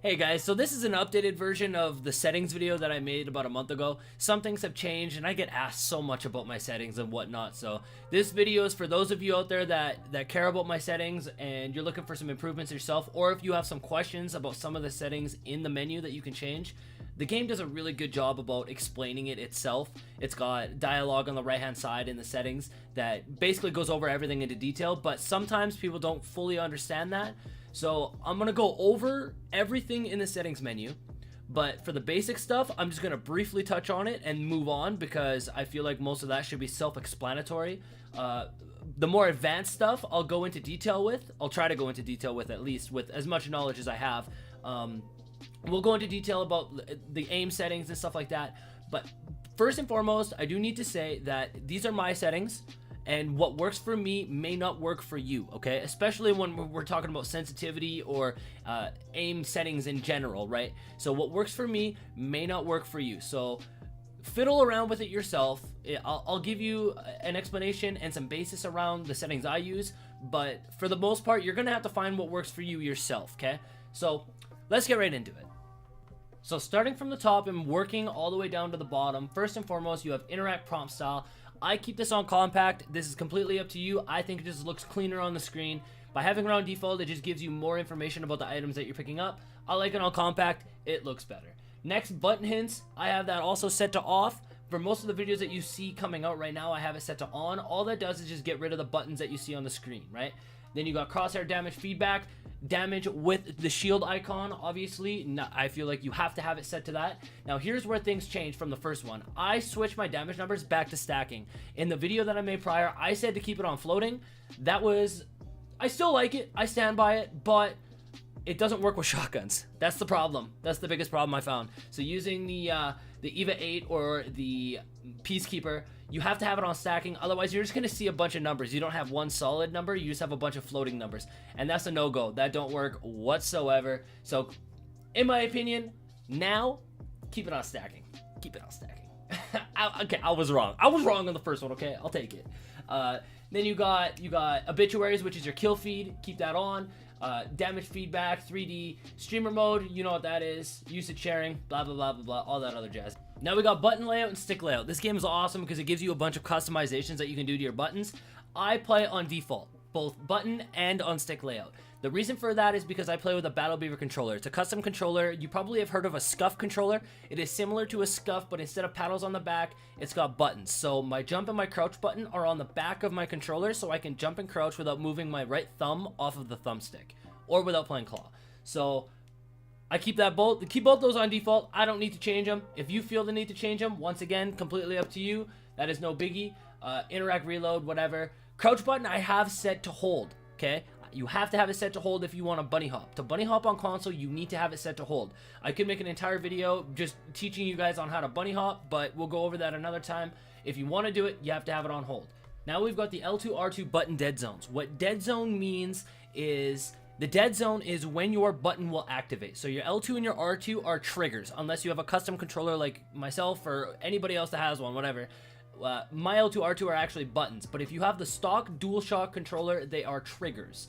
Hey guys, so this is an updated version of the settings video that I made about a month ago. Some things have changed and I get asked so much about my settings and whatnot. So this video is for those of you out there that care about my settings and you're looking for some improvements yourself, or if you have some questions about some of the settings in the menu that you can change. The game does a really good job about explaining it itself. It's got dialogue on the right hand side in the settings that basically goes over everything into detail, but sometimes people don't fully understand that. So I'm gonna go over everything in the settings menu, but for the basic stuff, I'm just gonna briefly touch on it and move on because I feel like most of that should be self-explanatory. The more advanced stuff, I'll go into detail with. I'll try to go into detail with, at least with as much knowledge as I have. We'll go into detail about the aim settings and stuff like that. But first and foremost, I do need to say that these are my settings. And what works for me may not work for you, okay? Especially when we're talking about sensitivity or aim settings in general, right? So what works for me may not work for you. So fiddle around with it yourself. I'll give you an explanation and some basis around the settings I use, but for the most part, you're gonna have to find what works for you yourself, okay? So let's get right into it. So starting from the top and working all the way down to the bottom, first and foremost, you have interact prompt style. I keep this on compact. This is completely up to you. I think it just looks cleaner on the screen. By having it on default, it just gives you more information about the items that you're picking up. I like it on compact. It looks better. Next, button hints. I have that also set to off. For most of the videos that you see coming out right now, I have it set to on. All that does is just get rid of the buttons that you see on the screen, right? Then you got crosshair damage feedback, damage with the shield icon, obviously. I feel like you have to have it set to that. Now here's where things change from the first one. I switched my damage numbers back to stacking. In the video that I made prior, I said to keep it on floating. I still like it, I stand by it, but it doesn't work with shotguns. That's the problem. That's the biggest problem I found. So using the EVA 8 or the Peacekeeper, you have to have it on stacking, otherwise you're just gonna see a bunch of numbers. You don't have one solid number, you just have a bunch of floating numbers, and that's a no-go. That don't work whatsoever. So in my opinion, now keep it on stacking. Keep it on stacking. Okay, I was wrong on the first one. Okay, I'll take it. Then you got obituaries, which is your kill feed. Keep that on. Damage feedback, 3D, streamer mode, you know what that is, usage sharing, blah blah blah blah blah, all that other jazz. Now we got button layout and stick layout. This game is awesome because it gives you a bunch of customizations that you can do to your buttons. I play on default, both button and on stick layout. The reason for that is because I play with a Battle Beaver controller. It's a custom controller. You probably have heard of a scuff controller. It is similar to a scuff, but instead of paddles on the back, it's got buttons. So my jump and my crouch button are on the back of my controller, so I can jump and crouch without moving my right thumb off of the thumbstick, or without playing claw. So I keep both those on default. I don't need to change them. If you feel the need to change them, once again, completely up to you. That is no biggie. Interact, reload, whatever. Crouch button I have set to hold, okay? You have to have it set to hold if you want to bunny hop. To bunny hop on console, you need to have it set to hold. I could make an entire video just teaching you guys on how to bunny hop, but we'll go over that another time. If you want to do it, you have to have it on hold. Now we've got the L2, R2 button dead zones. What dead zone means is the dead zone is when your button will activate. So your L2 and your R2 are triggers, unless you have a custom controller like myself or anybody else that has one, whatever. My L2, R2 are actually buttons, but if you have the stock DualShock controller, they are triggers.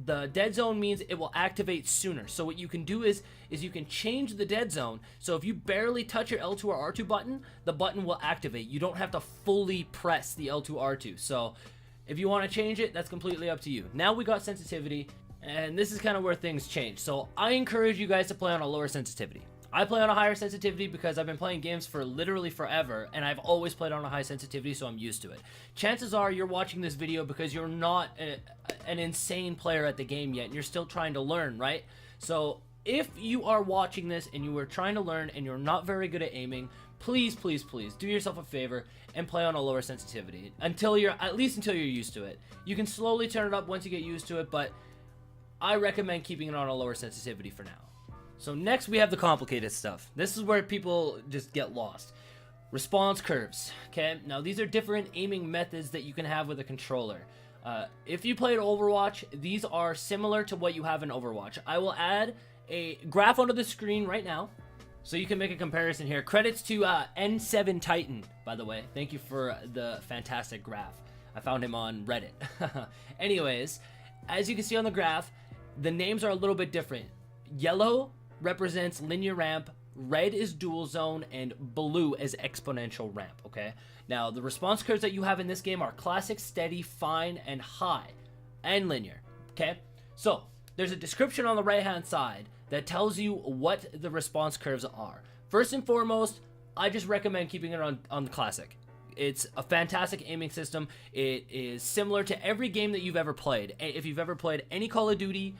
The dead zone means it will activate sooner. So what you can do is you can change the dead zone. So if you barely touch your L2 or R2 button, the button will activate. You don't have to fully press the L2, R2. So if you want to change it, that's completely up to you. Now we got sensitivity, and this is kind of where things change. So I encourage you guys to play on a lower sensitivity. I play on a higher sensitivity because I've been playing games for literally forever, and I've always played on a high sensitivity, so I'm used to it. Chances are you're watching this video because you're not an insane player at the game yet, and you're still trying to learn, right? So if you are watching this and you are trying to learn and you're not very good at aiming, please, please, please do yourself a favor and play on a lower sensitivity until you're used to it. You can slowly turn it up once you get used to it, but I recommend keeping it on a lower sensitivity for now. So next we have the complicated stuff. This is where people just get lost. Response curves, okay? Now these are different aiming methods that you can have with a controller. If you played Overwatch, these are similar to what you have in Overwatch. I will add a graph onto the screen right now, so you can make a comparison here. Credits to N7 Titan, by the way. Thank you for the fantastic graph. I found him on Reddit. Anyways, as you can see on the graph, the names are a little bit different. Yellow represents linear ramp, red is dual zone, and blue is exponential ramp, okay? Now, the response curves that you have in this game are classic, steady, fine, and high, and linear, okay? So, there's a description on the right-hand side that tells you what the response curves are. First and foremost, I just recommend keeping it on classic. It's a fantastic aiming system. It is similar to every game that you've ever played. If you've ever played any Call of Duty,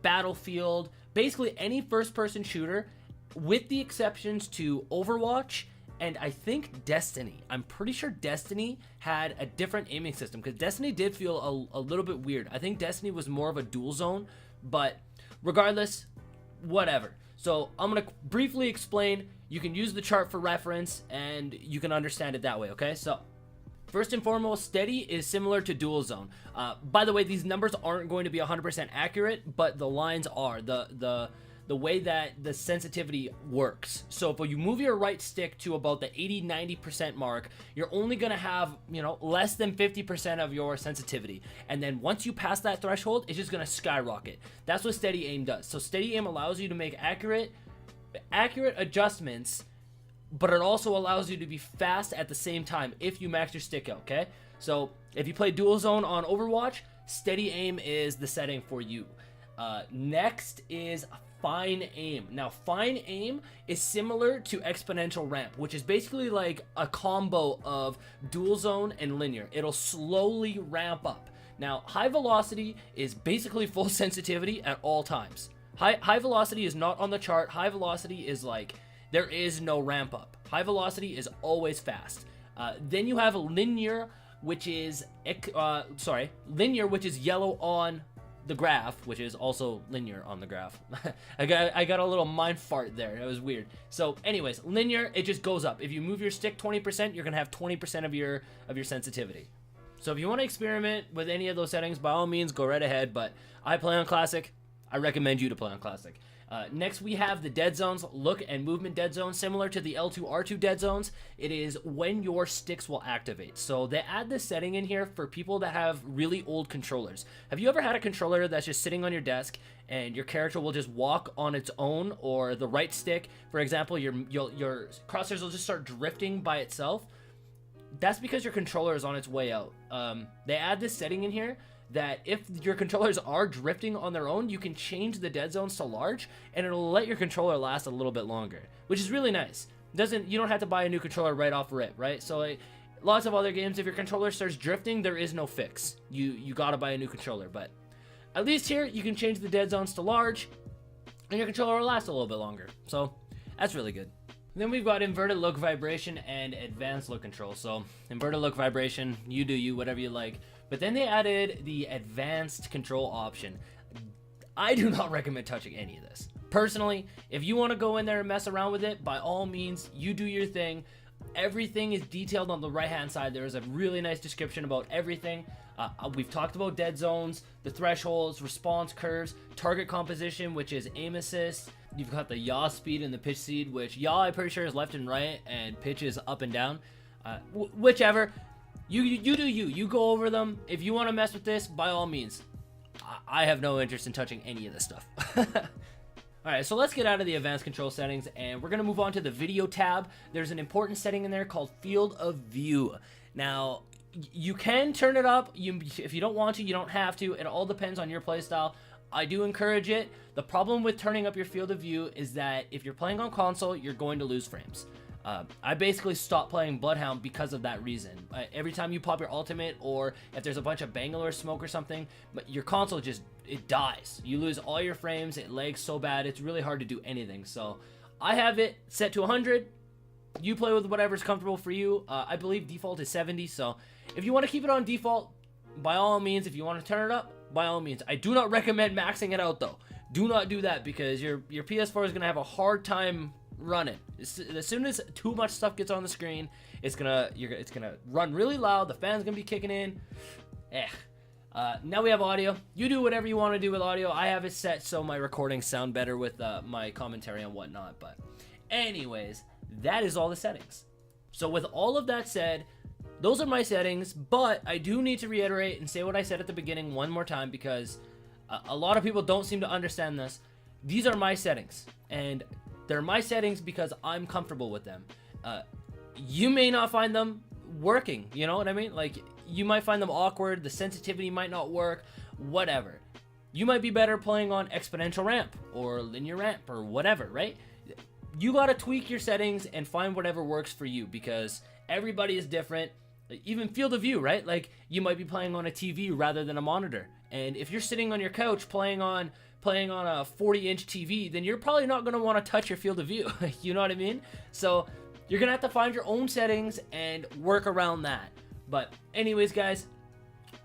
Battlefield, basically any first-person shooter, with the exceptions to Overwatch and I think Destiny. I'm pretty sure Destiny had a different aiming system, because Destiny did feel a little bit weird. I think Destiny was more of a dual zone, but regardless, whatever. So I'm going to briefly explain. You can use the chart for reference and you can understand it that way, okay? So first and foremost, steady is similar to dual zone. By the way, these numbers aren't going to be 100% accurate, but the lines are. The way that the sensitivity works. So if you move your right stick to about the 80-90% mark, you're only going to have, less than 50% of your sensitivity. And then once you pass that threshold, it's just going to skyrocket. That's what steady aim does. So steady aim allows you to make accurate adjustments, but it also allows you to be fast at the same time if you max your stick out, okay? So if you play dual zone on Overwatch, steady aim is the setting for you. Next is fine aim. Now, fine aim is similar to exponential ramp, which is basically like a combo of dual zone and linear. It'll slowly ramp up. Now, high velocity is basically full sensitivity at all times. High velocity is not on the chart. High velocity is like, there is no ramp up. High velocity is always fast. Then you have linear, which is yellow on the graph, which is also linear on the graph. I got a little mind fart there. It was weird. So anyways, linear, it just goes up. If you move your stick 20%, you're gonna have 20% of your sensitivity. So if you want to experiment with any of those settings, by all means, go right ahead. But I play on classic. I recommend you to play on classic. Next, we have the dead zones, look and movement dead zones, similar to the L2, R2 dead zones. It is when your sticks will activate. So they add this setting in here for people that have really old controllers. Have you ever had a controller that's just sitting on your desk and your character will just walk on its own, or the right stick, for example, your crosshairs will just start drifting by itself? That's because your controller is on its way out. They add this setting in here that if your controllers are drifting on their own, you can change the dead zones to large, and it'll let your controller last a little bit longer, which is really nice. You don't have to buy a new controller right off rip, right? So like, lots of other games, if your controller starts drifting, there is no fix. You gotta buy a new controller, but at least here you can change the dead zones to large, and your controller will last a little bit longer. So that's really good. Then we've got inverted look vibration and advanced look control. So inverted look vibration, you do you, whatever you like. But then they added the advanced control option. I do not recommend touching any of this. Personally, if you want to go in there and mess around with it, by all means, you do your thing. Everything is detailed on the right-hand side. There is a really nice description about everything. We've talked about dead zones, the thresholds, response curves, target composition, which is aim assist. You've got the yaw speed and the pitch speed, which yaw I'm pretty sure is left and right, and pitch is up and down. Whichever. You do you. You go over them. If you want to mess with this, by all means. I have no interest in touching any of this stuff. Alright, so let's get out of the advanced control settings, and we're going to move on to the video tab. There's an important setting in there called field of view. Now, you can turn it up. If you don't want to, you don't have to. It all depends on your playstyle. I do encourage it. The problem with turning up your field of view is that if you're playing on console, you're going to lose frames. I basically stopped playing Bloodhound because of that reason. Every time you pop your ultimate, or if there's a bunch of Bangalore smoke or something, but your console just, it dies. You lose all your frames, it lags so bad, it's really hard to do anything. So I have it set to 100. You play with whatever's comfortable for you. I believe default is 70, so if you want to keep it on default, by all means. If you want to turn it up, by all means. I do not recommend maxing it out though. Do not do that, because your PS4 is going to have a hard time running. As soon as too much stuff gets on the screen, it's gonna run really loud. The fan's gonna be kicking in. Now we have audio. You do whatever you want to do with audio. I have it set so my recordings sound better with my commentary and whatnot. But anyways, that is all the settings. So with all of that said, those are my settings. But I do need to reiterate and say what I said at the beginning one more time, because a lot of people don't seem to understand this. these are my settings, and they're my settings because I'm comfortable with them. You may not find them working, you know what I mean? Like, you might find them awkward, the sensitivity might not work, whatever. You might be better playing on exponential ramp or linear ramp or whatever, right? You gotta tweak your settings and find whatever works for you, because everybody is different. Even field of view, right? Like, you might be playing on a TV rather than a monitor, and if you're sitting on your couch playing on a 40-inch TV, then you're probably not going to want to touch your field of view. You know what I mean? So you're going to have to find your own settings and work around that. But anyways, guys,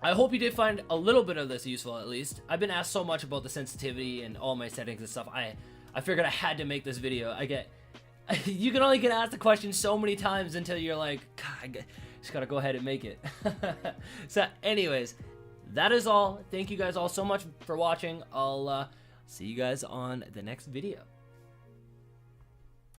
I hope you did find a little bit of this useful, at least. I've been asked so much about the sensitivity and all my settings and stuff. I figured I had to make this video. You can only get asked the question so many times until you're like, God, I just got to go ahead and make it. So anyways, that is all. Thank you guys all so much for watching. I'll see you guys on the next video.